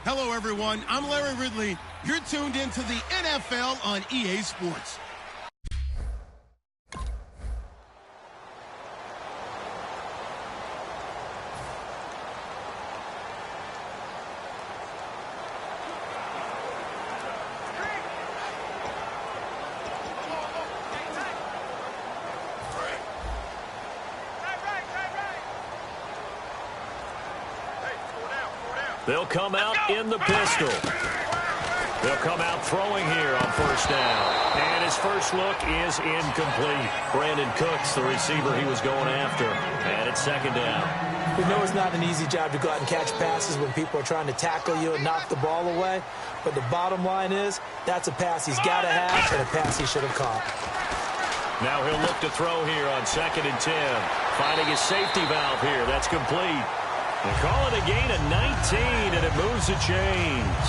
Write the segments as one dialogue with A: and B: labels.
A: Hello, everyone. I'm Larry Ridley. You're tuned into the NFL on EA Sports.
B: They'll come out in the pistol. They'll come out throwing here on first down. And his first look is incomplete. Brandon Cooks, the receiver he was going after. And it's second down.
C: We know it's not an easy job to go out and catch passes when people are trying to tackle you and knock the ball away. But the bottom line is, that's a pass he's got to have and a pass he should have caught.
B: Now he'll look to throw here on 2nd and 10. Finding his safety valve here. That's complete. They call it a gain of 19, and it moves the chains.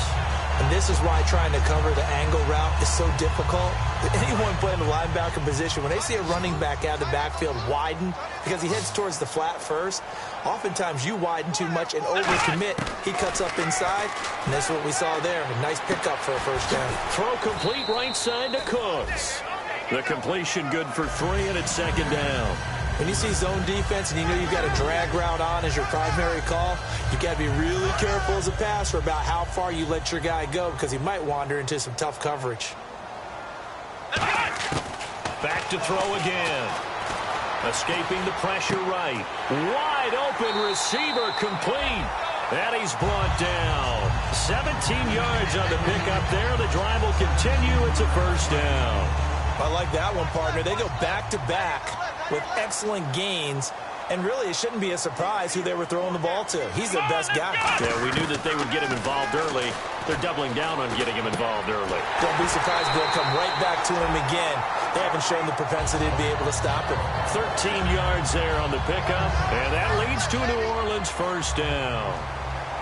C: And this is why trying to cover the angle route is so difficult. Anyone playing the linebacker position, when they see a running back out of the backfield widen, because he heads towards the flat first, oftentimes you widen too much and overcommit. He cuts up inside, and that's what we saw there. A nice pickup for a first down.
B: Throw complete right side to Cooks. The completion good for 3, and it's second down.
C: When you see zone defense and you know you've got a drag route on as your primary call, you've got to be really careful as a passer about how far you let your guy go because he might wander into some tough coverage.
B: Back to throw again. Escaping the pressure right. Wide open receiver complete. And he's brought down. 17 yards on the pickup there. The drive will continue. It's a first down.
C: I like that one, partner. They go back-to-back with excellent gains, and really it shouldn't be a surprise who they were throwing the ball to. He's their best guy.
B: Yeah, we knew that they would get him involved early. They're doubling down on getting him involved early.
C: Don't be surprised they'll come right back to him again. They haven't shown the propensity to be able to stop him.
B: 13 yards there on the pickup, and that leads to a New Orleans first down.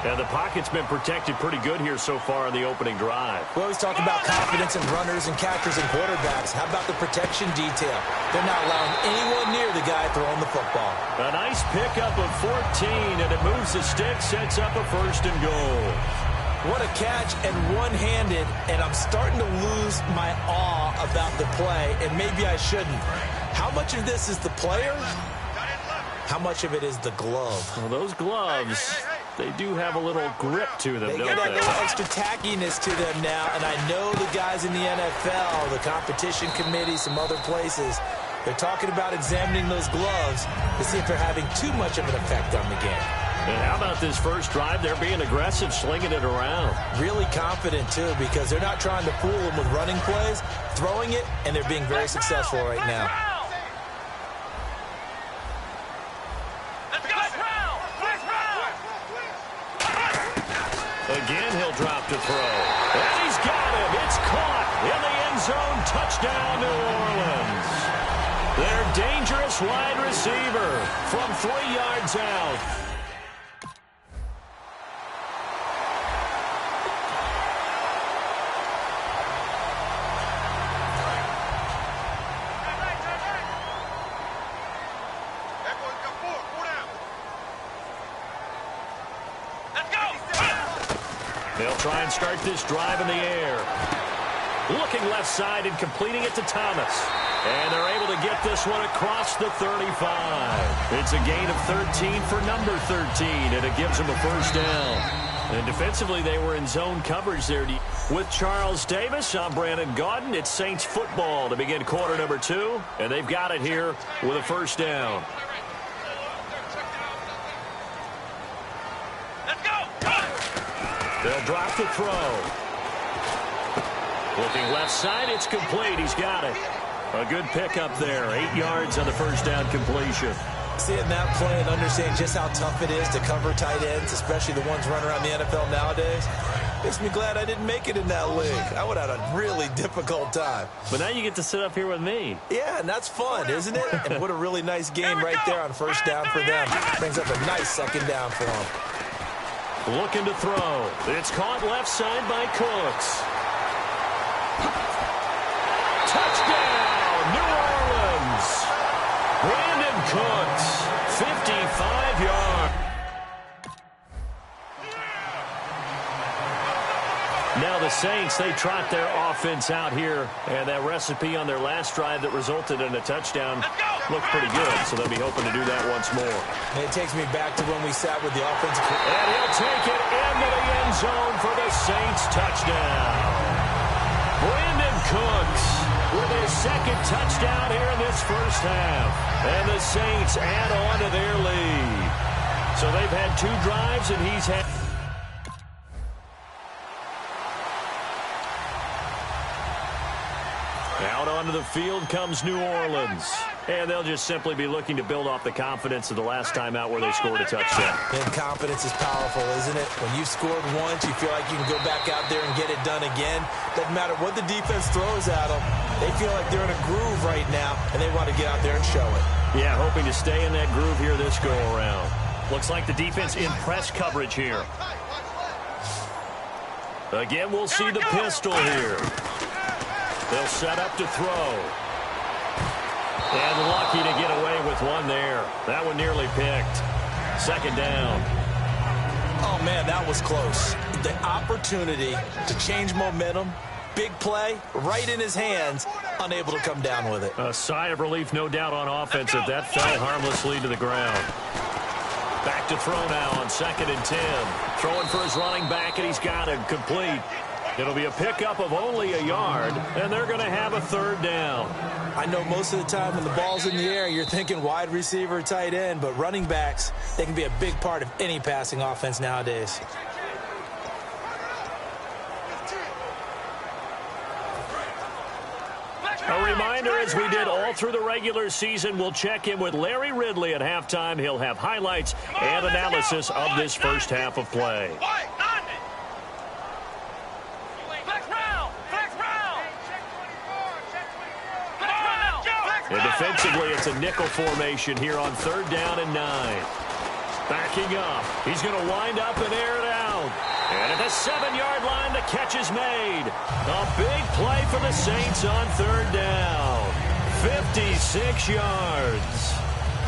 B: Yeah, the pocket's been protected pretty good here so far in the opening drive.
C: We always talk about confidence in runners and catchers and quarterbacks. How about the protection detail? They're not allowing anyone near the guy throwing the football.
B: A nice pickup of 14, and it moves the stick, sets up a first and goal.
C: What a catch, and one-handed, and I'm starting to lose my awe about the play, and maybe I shouldn't. How much of this is the player? How much of it is the glove?
B: Well, those gloves, they do have a little grip to them, don't they?
C: They got a little extra tackiness to them now, and I know the guys in the NFL, the competition committee, some other places, they're talking about examining those gloves to see if they're having too much of an effect on the game.
B: And how about this first drive? They're being aggressive, slinging it around.
C: Really confident, too, because they're not trying to fool them with running plays, throwing it, and they're being very successful right now.
B: Again, he'll drop to throw. And he's got him. It's caught in the end zone. Touchdown, New Orleans. Their dangerous wide receiver from 3 yards out. They'll try and start this drive in the air. Looking left side and completing it to Thomas. And they're able to get this one across the 35. It's a gain of 13 for number 13, and it gives them a first down. And defensively, they were in zone coverage there. With Charles Davis, I'm Brandon Gaudin. It's Saints football to begin quarter number 2, and they've got it here with a first down. They'll drop the throw. Looking left side, it's complete. He's got it. A good pickup there. 8 yards on the first down completion.
C: Seeing that play and understanding just how tough it is to cover tight ends, especially the ones running around the NFL nowadays, makes me glad I didn't make it in that league. I would have had a really difficult time.
B: But now you get to sit up here with me.
C: Yeah, and that's fun, isn't it? And what a really nice game right there on first down for them. Brings up a nice second down for them.
B: Looking to throw. It's caught left side by Cooks. Touchdown, New Orleans. Brandon Cooks, 55 yards. Saints, they trot their offense out here, and that recipe on their last drive that resulted in a touchdown looked pretty good, so they'll be hoping to do that once more.
C: And it takes me back to when we sat with the offensive...
B: And he'll take it into the end zone for the Saints touchdown. Brandon Cooks with his second touchdown here in this first half. And the Saints add on to their lead. So they've had 2 drives, and he's had... Out onto the field comes New Orleans. And they'll just simply be looking to build off the confidence of the last time out where they scored a touchdown.
C: And confidence is powerful, isn't it? When you scored once, you feel like you can go back out there and get it done again. Doesn't matter what the defense throws at them. They feel like they're in a groove right now, and they want to get out there and show it.
B: Yeah, hoping to stay in that groove here this go-around. Looks like the defense in press coverage here. Again, we'll see the pistol here. They'll set up to throw. And lucky to get away with one there. That one nearly picked. Second down.
C: Oh, man, that was close. The opportunity to change momentum, big play, right in his hands, unable to come down with it.
B: A sigh of relief, no doubt, on offense if that fell harmlessly to the ground. Back to throw now on 2nd and 10. Throwing for his running back, and he's got him complete. It'll be a pickup of only a yard, and they're going to have a 3rd down.
C: I know most of the time when the ball's in the air, you're thinking wide receiver, tight end, but running backs, they can be a big part of any passing offense nowadays.
B: A reminder, as we did all through the regular season, we'll check in with Larry Ridley at halftime. He'll have highlights and analysis of this first half of play. And defensively, it's a nickel formation here on 3rd down and 9. Backing up. He's going to wind up and air it out. And at the 7-yard line, the catch is made. A big play for the Saints on 3rd down. 56 yards.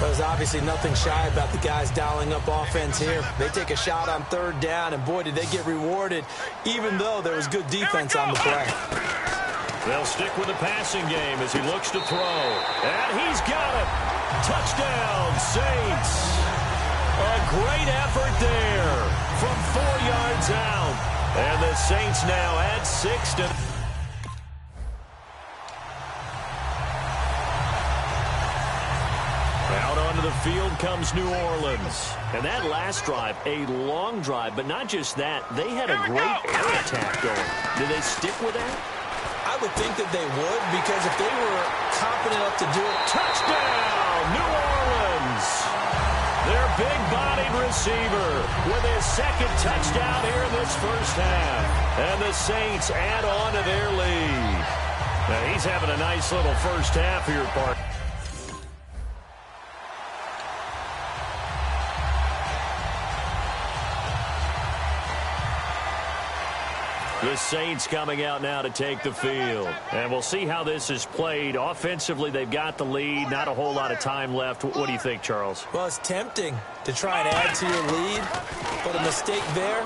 C: There's obviously nothing shy about the guys dialing up offense here. They take a shot on 3rd down, and boy, did they get rewarded, even though there was good defense on the play.
B: They'll stick with the passing game as he looks to throw. And he's got it. Touchdown, Saints. A great effort there from 4 yards out. And the Saints now add 6 to... Out onto the field comes New Orleans. And that last drive, a long drive, but not just that. They had a great air attack going. Did they stick with that?
C: I would think that they would, because if they were confident enough to do it.
B: Touchdown, New Orleans. Their big-bodied receiver with his 2nd touchdown here in this first half. And the Saints add on to their lead. Now, he's having a nice little first half here, Park. The Saints coming out now to take the field. And we'll see how this is played. Offensively, they've got the lead. Not a whole lot of time left. What do you think, Charles?
C: Well, it's tempting to try and add to your lead, but a mistake there,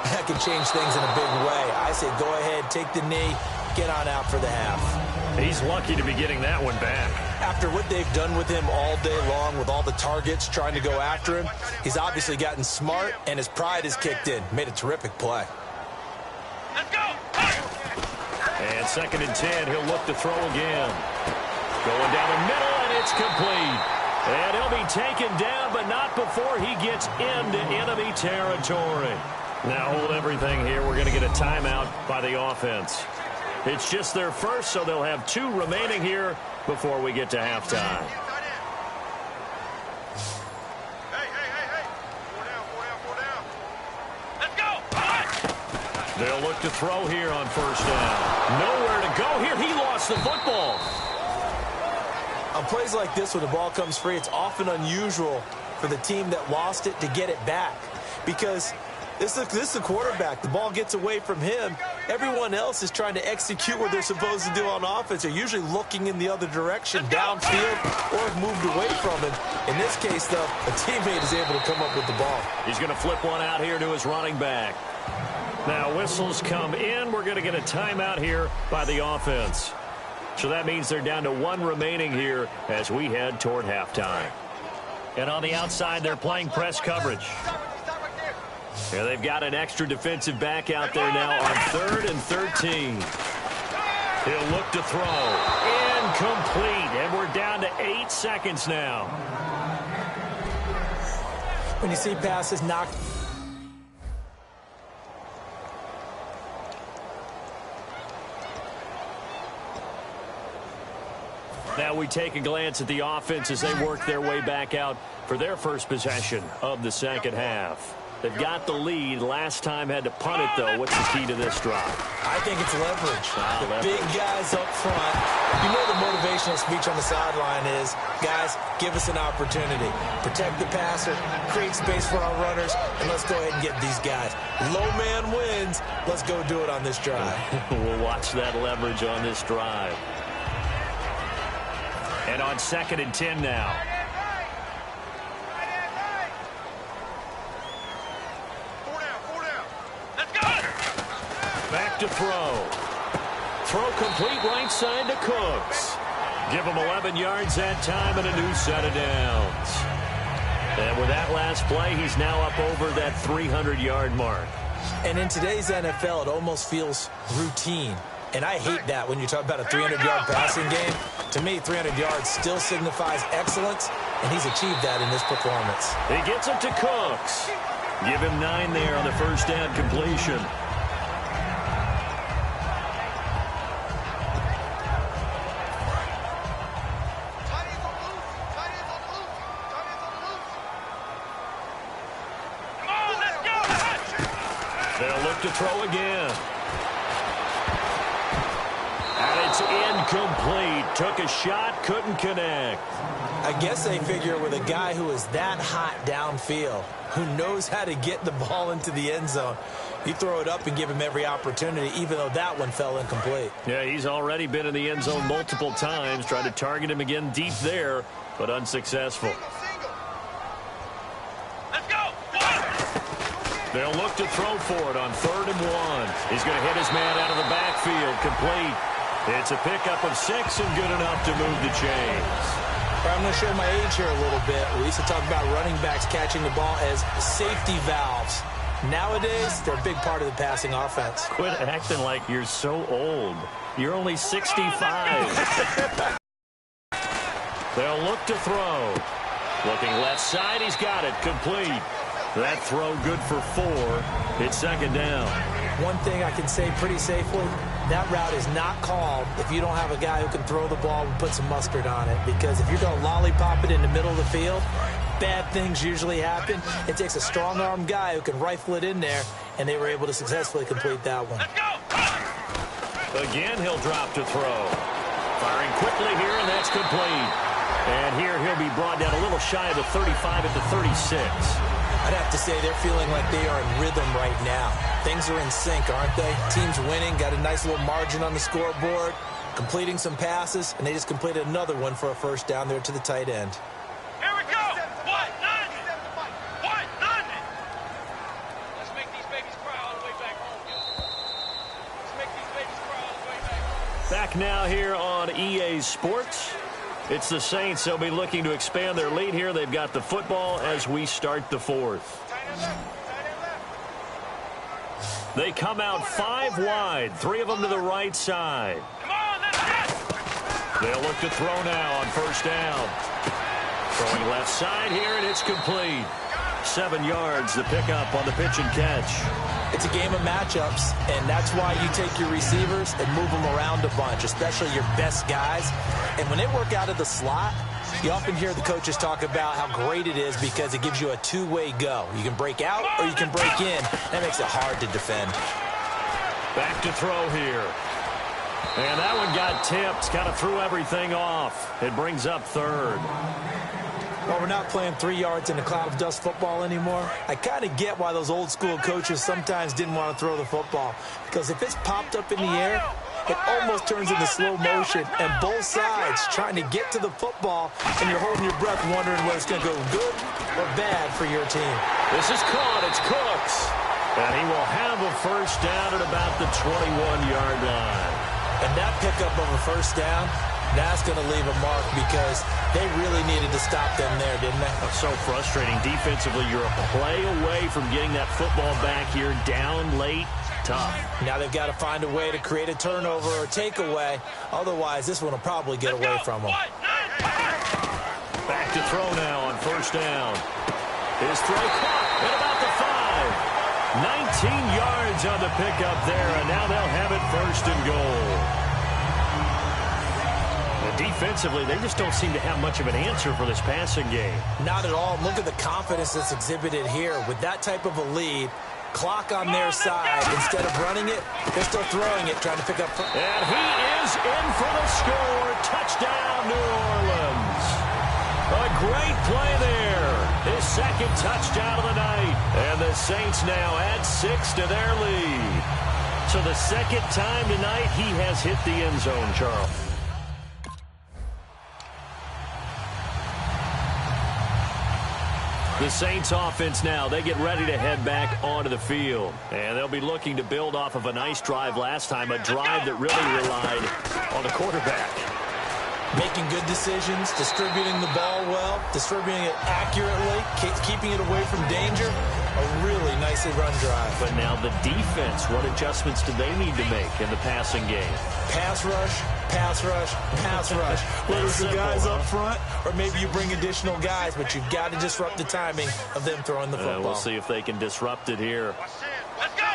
C: that can change things in a big way. I say go ahead, take the knee, get on out for the half.
B: He's lucky to be getting that one back.
C: After what they've done with him all day long, with all the targets trying to go after him, he's obviously gotten smart, and his pride has kicked in. Made a terrific play.
B: And 2nd and 10, he'll look to throw again. Going down the middle, and it's complete. And he'll be taken down, but not before he gets into enemy territory. Now hold everything here. We're going to get a timeout by the offense. It's just their first, so they'll have 2 remaining here before we get to halftime. They'll look to throw here on 1st down. Nowhere to go here. He lost the football.
C: On plays like this, when the ball comes free, it's often unusual for the team that lost it to get it back, because this is the quarterback. The ball gets away from him. Everyone else is trying to execute what they're supposed to do on offense. They're usually looking in the other direction, downfield, or have moved away from him. In this case, though, a teammate is able to come up with the ball.
B: He's going to flip one out here to his running back. Now whistles come in. We're going to get a timeout here by the offense. So that means they're down to one remaining here as we head toward halftime. And on the outside, they're playing press coverage. Yeah, they've got an extra defensive back out there now on 3rd and 13. He'll look to throw. Incomplete. And we're down to 8 seconds now.
C: When you see passes knocked.
B: Now we take a glance at the offense as they work their way back out for their first possession of the second half. They've got the lead. Last time had to punt it, though. What's the key to this drive?
C: I think it's leverage. The big guys up front. You know the motivational speech on the sideline is, guys, give us an opportunity. Protect the passer, create space for our runners, and let's go ahead and get these guys. Low man wins. Let's go do it on this drive.
B: We'll watch that leverage on this drive. And on 2nd and 10 now. Back to throw. Throw complete right side to Cooks. Give him 11 yards that time and a new set of downs. And with that last play, he's now up over that 300-yard mark.
C: And in today's NFL, it almost feels routine. And I hate that when you talk about a 300-yard passing game. To me, 300 yards still signifies excellence, and he's achieved that in this performance.
B: He gets it to Cooks. Give him 9 there on the first down completion. They'll look to throw again. And it's incomplete. Took a shot, couldn't connect.
C: I guess they figure with a guy who is that hot downfield, who knows how to get the ball into the end zone, you throw it up and give him every opportunity, even though that one fell incomplete.
B: Yeah, he's already been in the end zone multiple times, trying to target him again deep there, but unsuccessful. They'll look to throw for it on 3rd and 1. He's going to hit his man out of the backfield, complete. It's a pickup of 6 and good enough to move the chains.
C: I'm going to show my age here a little bit. We used to talk about running backs catching the ball as safety valves. Nowadays, they're a big part of the passing offense.
B: Quit acting like you're so old. You're only 65. They'll look to throw. Looking left side, he's got it, complete. That throw good for 4. It's 2nd down.
C: One thing I can say pretty safely, that route is not called if you don't have a guy who can throw the ball and put some mustard on it. Because if you're going to lollipop it in the middle of the field, bad things usually happen. It takes a strong-armed guy who can rifle it in there, and they were able to successfully complete that one.
B: Again, he'll drop to throw. Firing quickly here, and that's complete. And here he'll be brought down a little shy of the 35 at the 36.
C: I'd have to say they're feeling like they are in rhythm right now. Things are in sync, aren't they? Team's winning, got a nice little margin on the scoreboard, completing some passes, and they just completed another one for a first down there to the tight end.
D: Here we go! What? Nothing! Let's make these babies cry all the way back home, yo. Let's make these babies cry all the way back home.
B: Back now here on EA Sports. It's the Saints. They'll be looking to expand their lead here. They've got the football as we start the 4th. They come out 5 wide, 3 of them to the right side. They'll look to throw now on first down. Throwing left side here, and it's complete. 7 yards, the pickup on the pitch and catch.
C: It's a game of matchups, and that's why you take your receivers and move them around a bunch, especially your best guys. And when they work out of the slot, you often hear the coaches talk about how great it is because it gives you a two-way go. You can break out or you can break in. That makes it hard to defend.
B: Back to throw here. And that one got tipped, kind of threw everything off. It brings up 3rd.
C: Well, we're not playing 3 yards in a cloud of dust football anymore. I kind of get why those old school coaches sometimes didn't want to throw the football. Because if it's popped up in the air, it almost turns into slow motion. And both sides trying to get to the football, and you're holding your breath wondering whether it's going to go good or bad for your team.
B: This is caught. It's Cooks. And he will have a first down at about the 21-yard line.
C: And that pickup of a first down, that's going to leave a mark because they really needed to stop them there, didn't they?
B: That's so frustrating. Defensively, you're a play away from getting that football back here down late. Tough.
C: Now they've got to find a way to create a turnover or takeaway. Otherwise, this one will probably get away from them.
B: Back to throw now on first down. His throw caught at about the 5. 19 yards on the pickup there, and now they'll have it first and goal. Defensively, they just don't seem to have much of an answer for this passing game.
C: Not at all. Look at the confidence that's exhibited here. With that type of a lead, clock on their side. Instead of running it, they're still throwing it, trying to pick up.
B: And he is in for the score. Touchdown, New Orleans. A great play there. His second touchdown of the night. And the Saints now add 6 to their lead. So the second time tonight he has hit the end zone, Charles. The Saints offense now, they get ready to head back onto the field. And they'll be looking to build off of a nice drive last time, a drive that really relied on the quarterback.
C: Making good decisions, distributing the ball well, distributing it accurately, keeping it away from danger. A really nicely run drive.
B: But now the defense, what adjustments do they need to make in the passing game?
C: Pass rush, pass rush, pass rush. Whether it's the guys up front or maybe you bring additional guys, but you've got to disrupt the timing of them throwing the football.
B: We'll see if they can disrupt it here.
D: Let's go.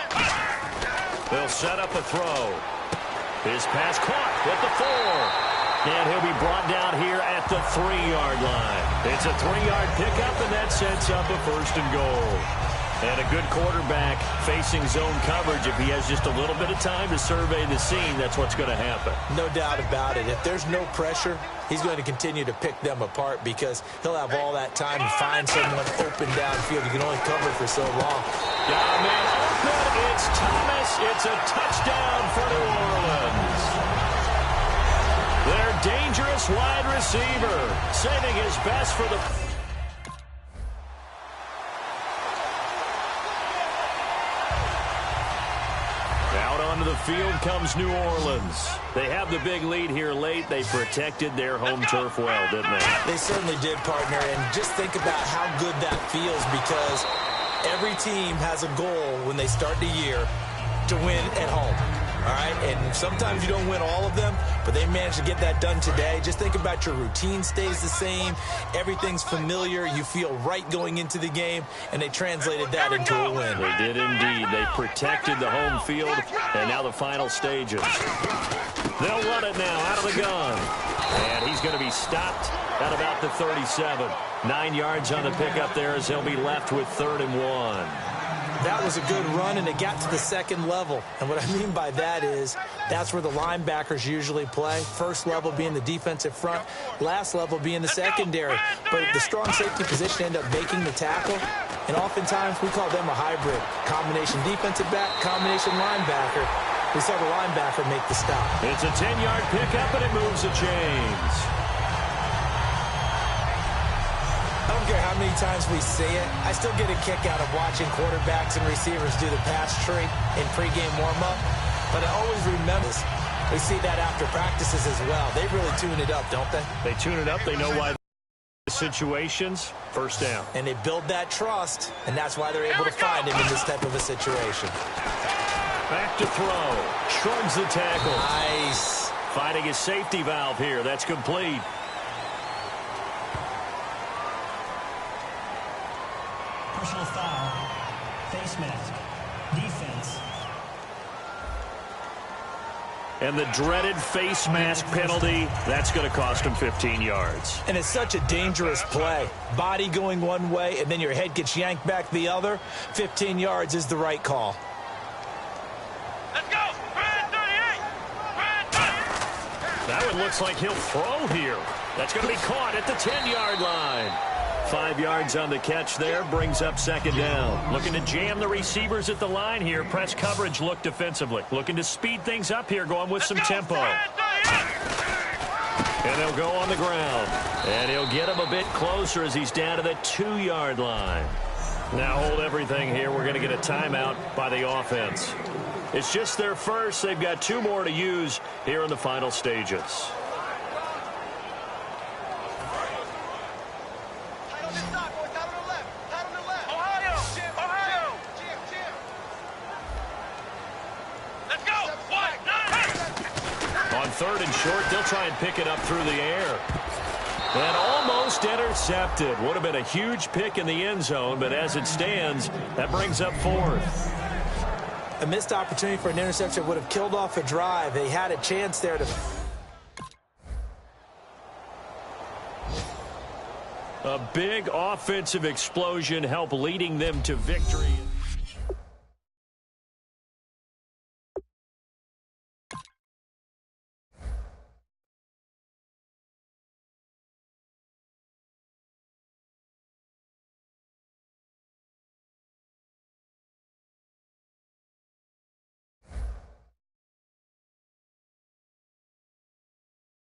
B: They'll set up a throw. His pass caught at the 4. And he'll be brought down here at the 3-yard line. It's a 3-yard pickup, and that sets up a first and goal. And a good quarterback facing zone coverage. If he has just a little bit of time to survey the scene, that's what's going to happen.
C: No doubt about it. If there's no pressure, he's going to continue to pick them apart because he'll have all that time to find someone open downfield. You can only cover for so long.
B: Got a man open. It's Thomas. It's a touchdown for New Orleans. Their dangerous wide receiver, saving his best for the... Out onto the field comes New Orleans. They have the big lead here late. They protected their home turf well, didn't they?
C: They certainly did, partner. And just think about how good that feels because every team has a goal when they start the year to win at home. All right, and sometimes you don't win all of them, but they managed to get that done today. Just think about your routine stays the same. Everything's familiar. You feel right going into the game, and they translated that into a win.
B: They did indeed. They protected the home field, and now the final stages. They'll run it now out of the gun. And he's going to be stopped at about the 37. 9 yards on the pickup there as he'll be left with 3rd and 1.
C: That was a good run, and it got to the second level. And what I mean by that is that's where the linebackers usually play. First level being the defensive front, last level being the secondary. But the strong safety position ended up making the tackle, and oftentimes we call them a hybrid. Combination defensive back, combination linebacker. We saw the linebacker make the stop.
B: It's a 10-yard pickup, and it moves the chains.
C: I don't care how many times we see it. I still get a kick out of watching quarterbacks and receivers do the pass tree in pregame warm-up. But I always remember this. We see that after practices as well. They really tune it up, don't they?
B: They tune it up. They know why the situations. First down.
C: And they build that trust, and that's why they're able to find him in this type of a situation.
B: Back to throw. Shrugs the tackle.
C: Nice.
B: Finding his safety valve here. That's complete.
E: Personal foul, face mask, defense.
B: And the dreaded face mask penalty, that's going to cost him 15 yards.
C: And it's such a dangerous play. Body going one way, and then your head gets yanked back the other. 15 yards is the right call.
D: Let's go.
B: That one looks like he'll throw here. That's going to be caught at the 10-yard line. 5 yards on the catch there, brings up second down. Looking to jam the receivers at the line here. Press coverage look defensively. Looking to speed things up here, going with some tempo. And they'll go on the ground. And he'll get him a bit closer as he's down to the 2-yard line. Now hold everything here. We're going to get a timeout by the offense. It's just their first. They've got 2 more to use here in the final stages. On 3rd and short, they'll try and pick it up through the air. And almost intercepted. Would have been a huge pick in the end zone, but as it stands, that brings up 4th.
C: A missed opportunity for an interception would have killed off a drive. They had a chance there to...
B: A big offensive explosion helped leading them to victory.